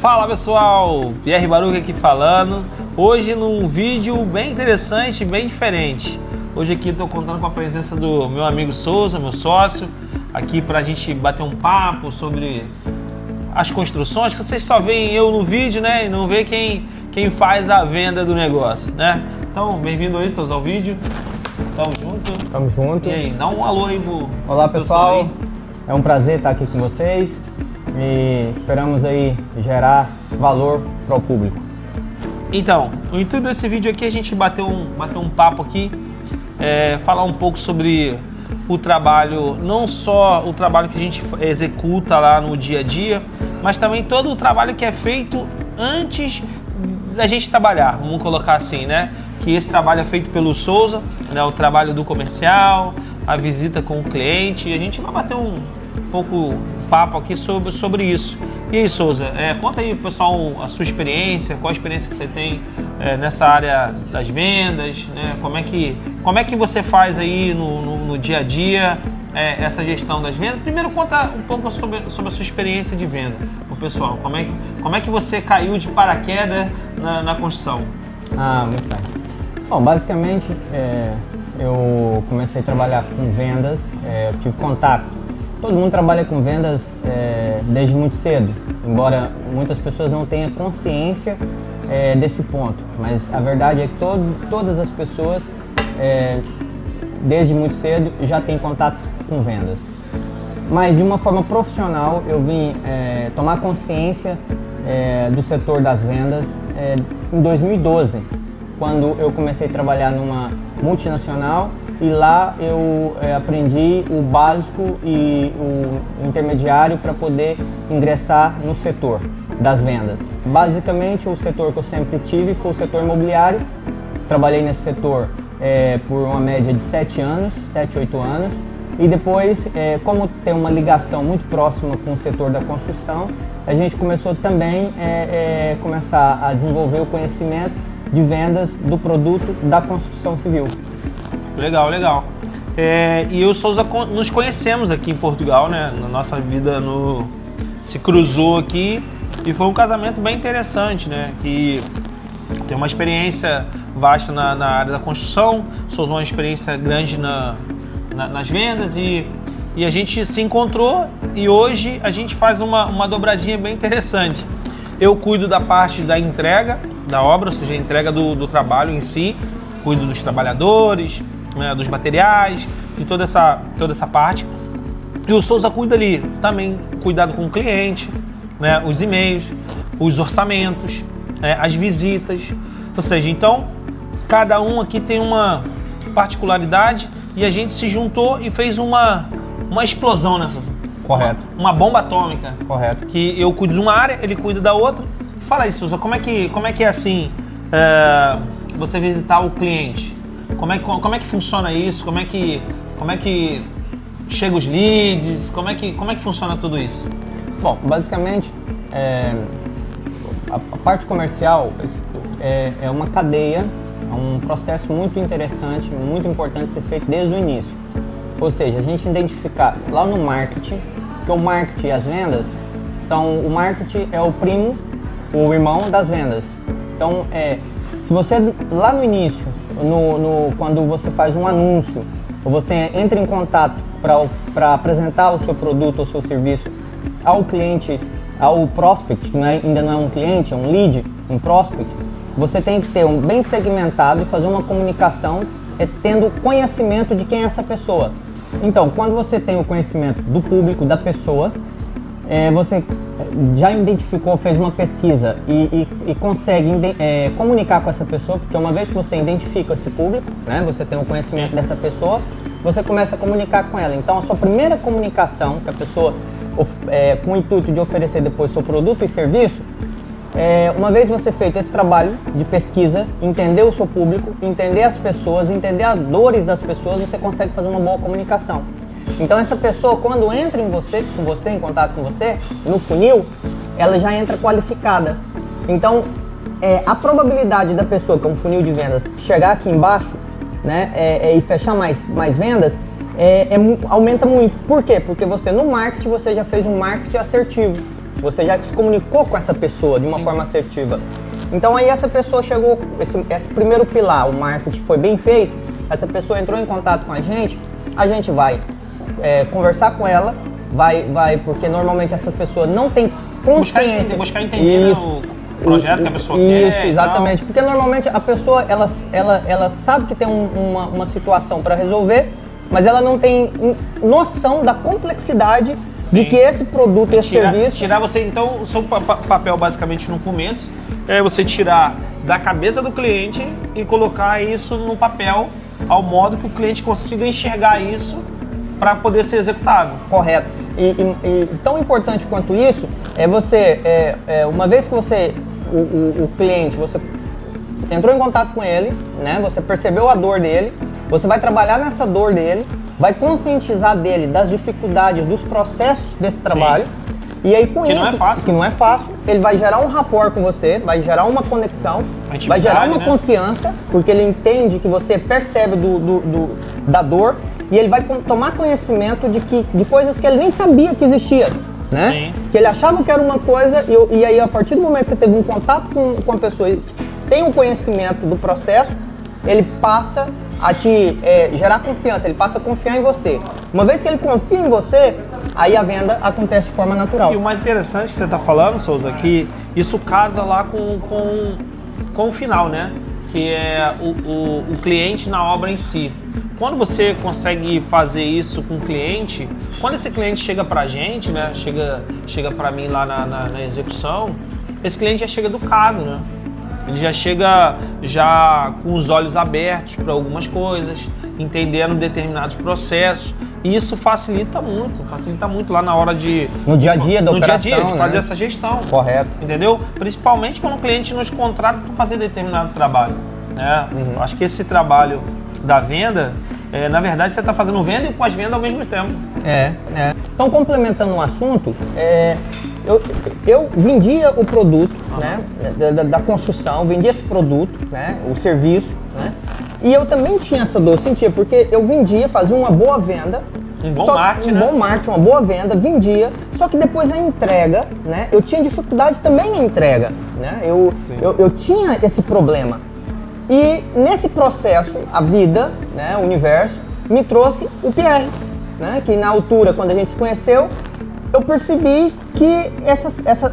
Fala pessoal, Pierre Baruch aqui falando. Hoje num vídeo bem interessante, bem diferente. Hoje aqui estou contando com a presença do meu amigo Souza, meu sócio, aqui para a gente bater um papo sobre as construções, que vocês só veem eu no vídeo, né? E não vê quem faz a venda do negócio, né? Então, bem-vindo aí, Souza, ao vídeo. Tamo junto. Tamo junto. E aí, dá um alô aí pro Olá pessoal, aí. É um prazer estar aqui com vocês e esperamos aí gerar valor para o público. Então, o intuito desse vídeo aqui é a gente bater um papo aqui, falar um pouco sobre o trabalho, não só o trabalho que a gente executa lá no dia a dia, mas também todo o trabalho que é feito antes da gente trabalhar, vamos colocar assim, né? Que esse trabalho é feito pelo Souza, né? O trabalho do comercial, a visita com o cliente, e a gente vai bater um pouco papo aqui sobre isso. E aí, Souza, conta aí, pessoal, a sua experiência, qual a experiência que você tem nessa área das vendas, né? Como é que você faz aí no dia a dia essa gestão das vendas? Primeiro, conta um pouco sobre a sua experiência de venda pro pessoal. Como é que você caiu de paraquedas na construção? Muito bem. Bom, basicamente, eu comecei a trabalhar com vendas, eu tive contato. Todo mundo trabalha com vendas desde muito cedo, embora muitas pessoas não tenham consciência desse ponto. Mas a verdade é que todas as pessoas, desde muito cedo, já têm contato com vendas. Mas de uma forma profissional, eu vim tomar consciência do setor das vendas em 2012, quando eu comecei a trabalhar numa multinacional. E lá eu aprendi o básico e o intermediário para poder ingressar no setor das vendas. Basicamente, o setor que eu sempre tive foi o setor imobiliário. Trabalhei nesse setor por uma média de 7 anos, 7, 8 anos. E depois, como tem uma ligação muito próxima com o setor da construção, a gente começou também começar a desenvolver o conhecimento de vendas do produto da construção civil. Legal, legal. E eu e o Souza nos conhecemos aqui em Portugal, né? Na nossa vida se cruzou aqui e foi um casamento bem interessante, né? Que tem uma experiência vasta na área da construção, Souza uma experiência grande nas vendas e a gente se encontrou e hoje a gente faz uma dobradinha bem interessante. Eu cuido da parte da entrega da obra, ou seja, a entrega do trabalho em si, cuido dos trabalhadores, né, dos materiais, de toda essa parte. E o Souza cuida ali também, cuidado com o cliente, né, os e-mails, os orçamentos, as visitas. Ou seja, então, cada um aqui tem uma particularidade e a gente se juntou e fez uma explosão, né, Souza? Correto. Uma bomba atômica. Correto. Que eu cuido de uma área, ele cuida da outra. Fala aí, Souza, como é que é assim, você visitar o cliente? Como é que funciona isso? Como é que chega os leads? Como é que funciona tudo isso? Bom, basicamente, a parte comercial é uma cadeia, é um processo muito interessante, muito importante ser feito desde o início. Ou seja, a gente identificar lá no marketing, que o marketing e as vendas o marketing é o primo, o irmão das vendas. Então, se você lá no início, quando você faz um anúncio, ou você entra em contato para apresentar o seu produto ou seu serviço ao cliente, ao prospect, que ainda não é um cliente, é um lead, um prospect, você tem que ter bem segmentado e fazer uma comunicação tendo conhecimento de quem é essa pessoa. Então, quando você tem o conhecimento do público, da pessoa, você já identificou, fez uma pesquisa e consegue comunicar com essa pessoa, porque uma vez que você identifica esse público, né, você tem o conhecimento dessa pessoa, você começa a comunicar com ela. Então, a sua primeira comunicação, que a pessoa, com o intuito de oferecer depois seu produto e serviço, uma vez você feito esse trabalho de pesquisa, entender o seu público, entender as pessoas, entender as dores das pessoas, você consegue fazer uma boa comunicação. Então essa pessoa, quando entra em contato com você, no funil, ela já entra qualificada. Então, a probabilidade da pessoa, que é um funil de vendas, chegar aqui embaixo, né, e fechar mais vendas, aumenta muito. Por quê? Porque você no marketing, você já fez um marketing assertivo. Você já se comunicou com essa pessoa de uma forma assertiva. Então aí essa pessoa chegou, esse primeiro pilar, o marketing foi bem feito, essa pessoa entrou em contato com a gente vai conversar com ela, porque normalmente essa pessoa não tem consciência. Buscar entender o projeto que a pessoa quer. Isso, exatamente. Porque normalmente a pessoa, ela sabe que tem uma situação para resolver, mas ela não tem noção da complexidade de que esse produto, esse serviço... Tirar você, então, o seu papel basicamente no começo é você tirar da cabeça do cliente e colocar isso no papel ao modo que o cliente consiga enxergar isso para poder ser executado. Correto. E tão importante quanto isso é você, uma vez que você, o cliente, você entrou em contato com ele, né? Você percebeu a dor dele, você vai trabalhar nessa dor dele, vai conscientizar dele das dificuldades, dos processos desse trabalho. Sim. E aí com que isso, que não é fácil, ele vai gerar um rapport com você, vai gerar uma conexão, vai gerar uma confiança, porque ele entende que você percebe da dor e ele vai tomar conhecimento de coisas que ele nem sabia que existia, né? Sim. Que ele achava que era uma coisa e aí a partir do momento que você teve um contato com a pessoa e tem um conhecimento do processo, ele passa a te gerar confiança, ele passa a confiar em você. Uma vez que ele confia em você, aí a venda acontece de forma natural. E o mais interessante que você está falando, Souza, que isso casa lá com o final, né? Que é o cliente na obra em si. Quando você consegue fazer isso com o cliente, quando esse cliente chega pra gente, né? Chega pra mim lá na execução, esse cliente já chega educado, né? Ele já chega com os olhos abertos para algumas coisas, entendendo determinados processos. E isso facilita muito lá na hora de... No dia a dia da operação, dia a dia, de fazer essa gestão. Correto. Entendeu? Principalmente quando o cliente nos contrata para fazer determinado trabalho. Né? Eu acho que esse trabalho da venda, na verdade, você está fazendo venda e pós-venda ao mesmo tempo. Então, complementando o assunto, eu vendia o produto, né, da construção, vendia esse produto, né, o serviço, né, e eu também tinha essa dor, sentia, porque eu vendia, fazia uma boa venda, bom marketing, uma boa venda, vendia, só que depois a entrega, né, eu tinha dificuldade também na entrega, né, eu tinha esse problema. E nesse processo, a vida, né, o universo, me trouxe o PR, né, que na altura, quando a gente se conheceu, eu percebi que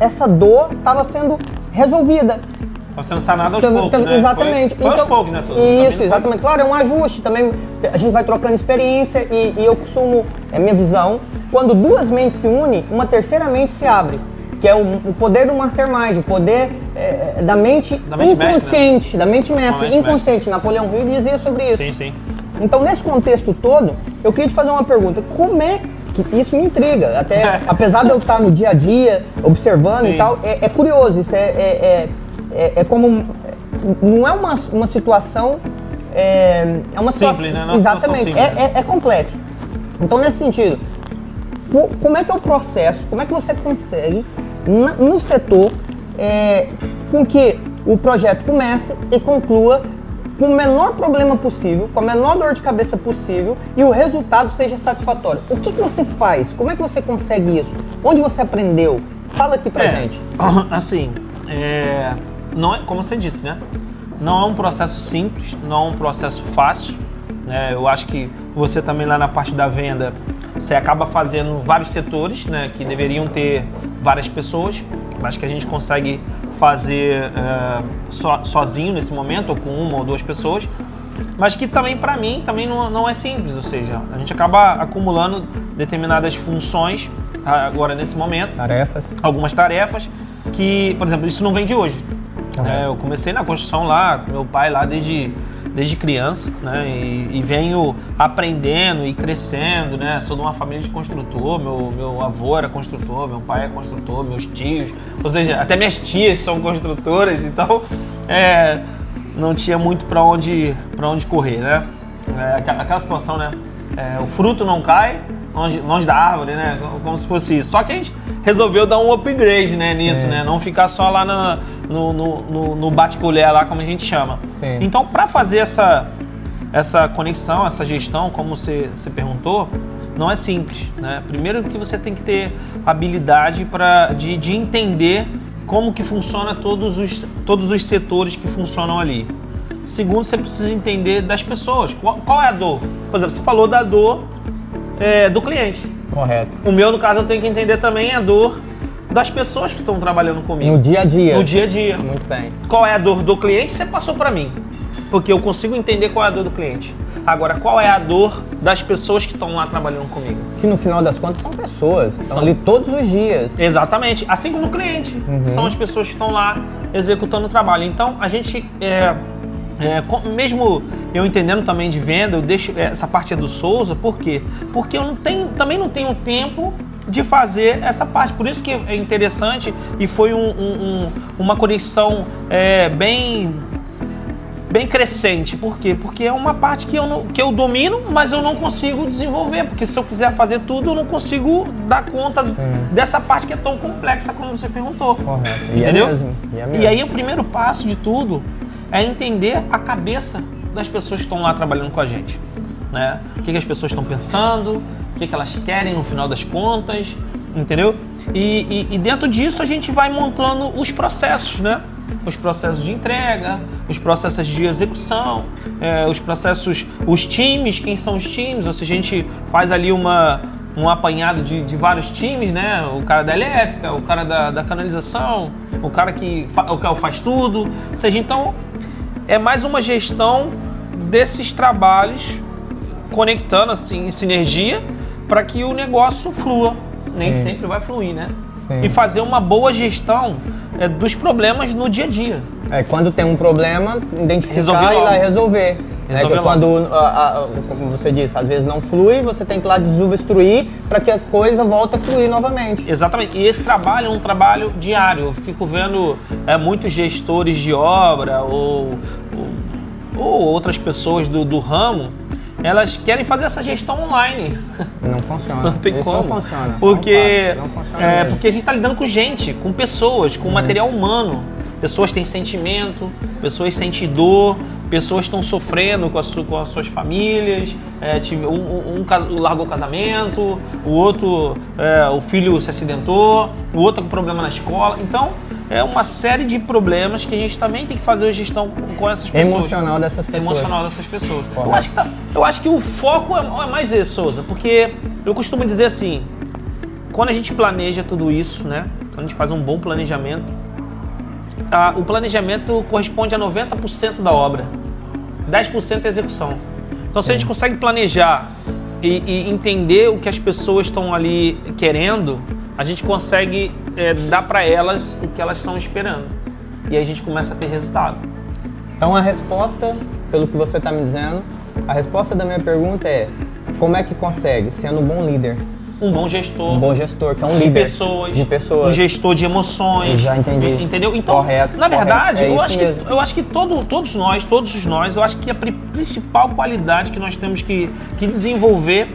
essa dor estava sendo resolvida. Estava sendo sanada aos poucos, né? Exatamente. Foi aos poucos, né, Souza? Isso, exatamente. Claro, é um ajuste também. A gente vai trocando experiência e eu costumo, é minha visão, quando duas mentes se unem, uma terceira mente se abre. Que é o poder do mastermind, o poder da mente inconsciente, da mente mestre, inconsciente. Napoleão Hill dizia sobre isso. Sim, sim. Então, nesse contexto todo, eu queria te fazer uma pergunta. Como é que isso me intriga? Até, apesar de eu estar no dia a dia, observando e tal, é curioso. Isso é como... Não é uma situação... É uma simples, situação, né? Exatamente. Simples, é complexo. Então, nesse sentido, como é que é o processo? Como é que você consegue, no setor, com que o projeto comece e conclua com o menor problema possível, com a menor dor de cabeça possível e o resultado seja satisfatório? O que você faz? Como é que você consegue isso? Onde você aprendeu? Fala aqui pra gente. Assim, não é, como você disse, né? Não é um processo simples, não é um processo fácil. Né? Eu acho que você também lá na parte da venda, você acaba fazendo vários setores, né, que deveriam ter várias pessoas. Acho que a gente consegue fazer sozinho nesse momento, ou com uma ou duas pessoas, mas que também, para mim, também não é simples. Ou seja, a gente acaba acumulando determinadas funções agora nesse momento. Algumas tarefas que, por exemplo, isso não vem de hoje. Eu comecei na construção lá, com meu pai lá desde criança, né? E venho aprendendo e crescendo, né? Sou de uma família de construtor, meu avô era construtor, meu pai é construtor, meus tios, ou seja, até minhas tias são construtoras, então não tinha muito para onde correr, né? Aquela situação, né? O fruto não cai longe da árvore, né? Como se fosse isso. Só que a gente resolveu dar um upgrade, né, nisso, né? Não ficar só lá no bate-colher lá, como a gente chama. Sim. Então, para fazer essa conexão, essa gestão, como você perguntou, não é simples, né? Primeiro que você tem que ter habilidade de entender como que funciona todos os setores que funcionam ali. Segundo, você precisa entender das pessoas. Qual é a dor? Por exemplo, você falou da dor do cliente. Correto. O meu, no caso, eu tenho que entender também a dor das pessoas que estão trabalhando comigo. No dia a dia. No dia a dia. Muito bem. Qual é a dor do cliente? Você passou para mim. Porque eu consigo entender qual é a dor do cliente. Agora, qual é a dor das pessoas que estão lá trabalhando comigo? Que no final das contas são pessoas, estão ali todos os dias. Exatamente. Assim como o cliente. São as pessoas que estão lá executando o trabalho. Então, a gente, mesmo eu entendendo também de venda, eu deixo essa parte do Souza. Por quê? Porque eu também não tenho tempo de fazer essa parte. Por isso que é interessante e foi uma conexão bem crescente. Por quê? Porque é uma parte que eu domino, mas eu não consigo desenvolver. Porque se eu quiser fazer tudo, eu não consigo dar conta dessa parte que é tão complexa como você perguntou. Correto. Entendeu? E é mesmo. E aí o primeiro passo de tudo é entender a cabeça das pessoas que estão lá trabalhando com a gente. Né? O que as pessoas estão pensando, o que elas querem no final das contas, entendeu? E dentro disso a gente vai montando os processos, né? Os processos de entrega, os processos de execução, os processos, os times, quem são os times, ou seja, a gente faz ali um apanhado de vários times, né? O cara da elétrica, o cara da canalização, o cara que faz tudo, ou seja, então é mais uma gestão desses trabalhos conectando assim em sinergia para que o negócio flua. Nem sempre vai fluir, né? Sim. E fazer uma boa gestão dos problemas no dia a dia. Quando tem um problema, identificar e ir lá resolver. Quando, como você disse, às vezes não flui, você tem que ir lá desobstruir para que a coisa volte a fluir novamente. Exatamente. E esse trabalho é um trabalho diário. Eu fico vendo muitos gestores de obra ou outras pessoas do ramo, elas querem fazer essa gestão online. Não funciona. Não tem como. Não funciona. Porque, não funciona porque a gente está lidando com gente, com pessoas, com material humano. Pessoas têm sentimento, pessoas sentem dor, pessoas estão sofrendo com as suas famílias. Um largou o casamento, o outro, o filho se acidentou, o outro está com problema na escola. Então, é uma série de problemas que a gente também tem que fazer a gestão com essas pessoas. Emocional dessas pessoas. Eu acho que o foco é mais esse, Souza, porque eu costumo dizer assim, quando a gente planeja tudo isso, né? Quando a gente faz um bom planejamento, o planejamento corresponde a 90% da obra, 10% é execução. Então, se a gente consegue planejar e entender o que as pessoas estão ali querendo, a gente consegue dar para elas o que elas estão esperando. E aí a gente começa a ter resultado. Então a resposta, pelo que você está me dizendo, a resposta da minha pergunta é: como é que consegue? Sendo um bom líder. Um bom gestor. Um bom gestor, que é um líder. De pessoas. Um gestor de emoções. Já entendi. Entendeu? Então, correto, na verdade, correto. eu acho que todos nós, eu acho que a principal qualidade que nós temos que desenvolver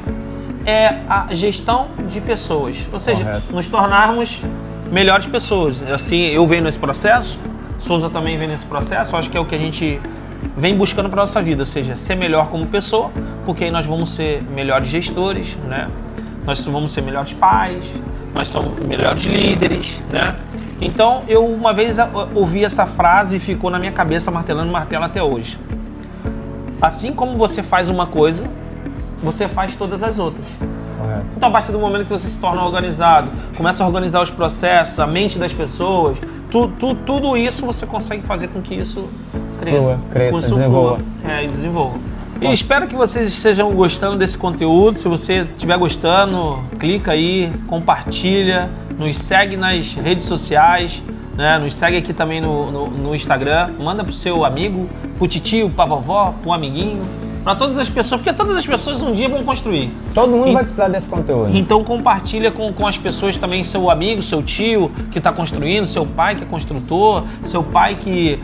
é a gestão de pessoas. Ou seja, nos tornarmos melhores pessoas. Assim, eu venho nesse processo, Souza também vem nesse processo, eu acho que é o que a gente vem buscando para a nossa vida, ou seja, ser melhor como pessoa, porque aí nós vamos ser melhores gestores, né? Nós vamos ser melhores pais, nós somos melhores líderes, né? Então, eu uma vez ouvi essa frase e ficou na minha cabeça, martelando martelo até hoje. Assim como você faz uma coisa, você faz todas as outras. Correto. Então, a partir do momento que você se torna organizado, começa a organizar os processos, a mente das pessoas, tudo isso você consegue fazer com que isso cresça. Desenvolva. E desenvolva. E espero que vocês estejam gostando desse conteúdo. Se você estiver gostando, clica aí, compartilha, nos segue nas redes sociais, né? Nos segue aqui também no Instagram, manda pro seu amigo, pro titio, pra vovó, pro amiguinho, para todas as pessoas, porque todas as pessoas um dia vão construir. Todo mundo vai precisar desse conteúdo. Então compartilha com as pessoas também, seu amigo, seu tio que está construindo, seu pai que é construtor, seu pai que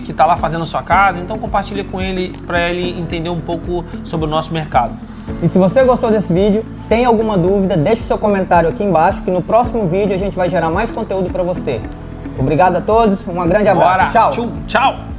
está lá fazendo sua casa. Então compartilha com ele para ele entender um pouco sobre o nosso mercado. E se você gostou desse vídeo, tem alguma dúvida, deixe o seu comentário aqui embaixo que no próximo vídeo a gente vai gerar mais conteúdo para você. Obrigado a todos, um grande abraço. Bora. Tchau. Tchau.